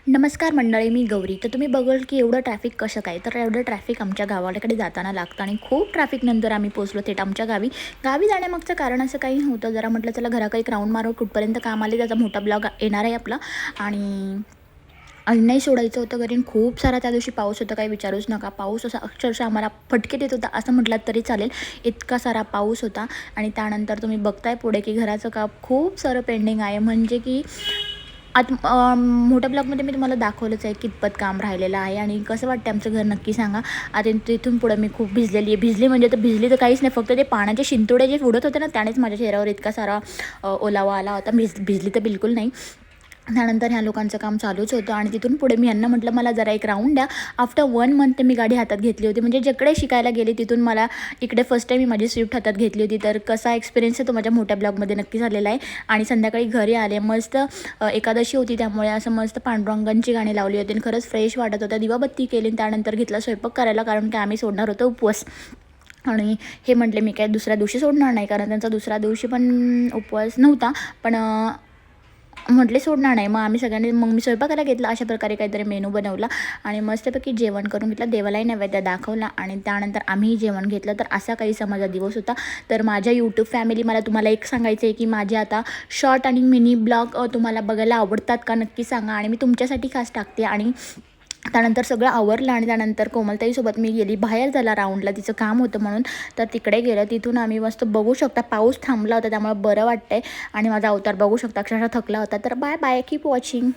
नमस्कार मंडळी, मी गौरी. तर तुम्ही बघाल की एवढं ट्रॅफिक कसं काय, तर एवढं ट्रॅफिक आमच्या गावाकडे जाताना लागतं आणि खूप ट्रॅफिक नंतर आम्ही पोहोचलो थेट आमच्या गावी. गावी जाण्यामागचं कारण असं काही नव्हतं. जरा म्हटलं चला घराकडे एक राऊंड मारू, कुठपर्यंत काम आले त्याचा मोठा ब्लॉग येणार आहे आपला. आणि नाही सोडायचं होतं कारण खूप सारा त्या दिवशी पाऊस होता, काही विचारूच नका. पाऊस असा अक्षरशः आम्हाला फटके देत होता असं म्हटलात तरी चालेल, इतका सारा पाऊस होता. आणि त्यानंतर तुम्ही बघताय पुढे की घराचं काम खूप सारं पेंडिंग आहे. म्हणजे की मोठ्या ब्लॉगमध्ये मी तुम्हाला दाखवलंच आहे कितपत काम राहिलेलं आहे आणि कसं वाटतं आमचं घर नक्की सांगा. आता तिथून पुढं मी खूप भिजलेली आहे. भिजली तर काहीच नाही, फक्त ते पाण्याचे शिंतोडे जे उडत होते ना त्यानेच माझ्या चेहऱ्यावर इतका सारा ओलावा आला होता. भिजली तर बिलकुल नाही. त्यानंतर ह्या लोकांचं काम चालूच होतं आणि तिथून पुढे मी यांना म्हटलं मला जरा एक राऊंड द्या. आफ्टर 1 मंथ मी गाडी हातात घेतली होती. म्हणजे जिकडे शिकायला गेले तिथून मला इकडे फर्स्ट टाईम मी माझी स्विफ्ट हातात घेतली होती. तर कसा एक्सपिरियन्स आहे तो माझ्या मोठ्या ब्लॉगमध्ये नक्की झालेला आहे. आणि संध्याकाळी घरी आले, मस्त एकादशी होती त्यामुळे असं मस्त पांडुरंगांची गाणी लावली होती आणि खरंच फ्रेश वाटत होतं. दिवाबत्ती केली, त्यानंतर घेतला स्वयंपाक करायला, कारण की आम्ही सोडणार होतो उपवास. आणि हे म्हटले मी काय दुसऱ्या दिवशी सोडणार नाही, कारण त्यांचा दुसऱ्या दिवशी पण उपवास नव्हता. पण म्हटले सोडणार नाही. मग मी स्वयंपाकाला घेतला, अशा प्रकारे काहीतरी मेनू बनवला आणि मस्तपैकी जेवण करून घेतलं. देवालाही नैवेद्य दाखवला आणि त्यानंतर आम्हीही जेवण घेतलं. तर असा काही माझा दिवस होता. तर माझ्या यूट्यूब फॅमिली, मला तुम्हाला एक सांगायचं आहे की माझे आता शॉर्ट आणि मिनी ब्लॉग तुम्हाला बघायला आवडतात का नक्की सांगा. आणि मी तुमच्यासाठी खास टाकते. आणि त्यानंतर सगळं आवरलं आणि त्यानंतर कोमलताईसोबत मी गेली बाहेर झाला राऊंडला, तिचं काम होतं म्हणून. तर तिकडे गेलं. तिथून आम्ही मस्त बघू शकता पाऊस थांबला होता त्यामुळे बरं वाटतंय आणि माझा अवतार बघू शकता अक्षरशः थकला होता. तर बाय बाय, कीप वॉचिंग.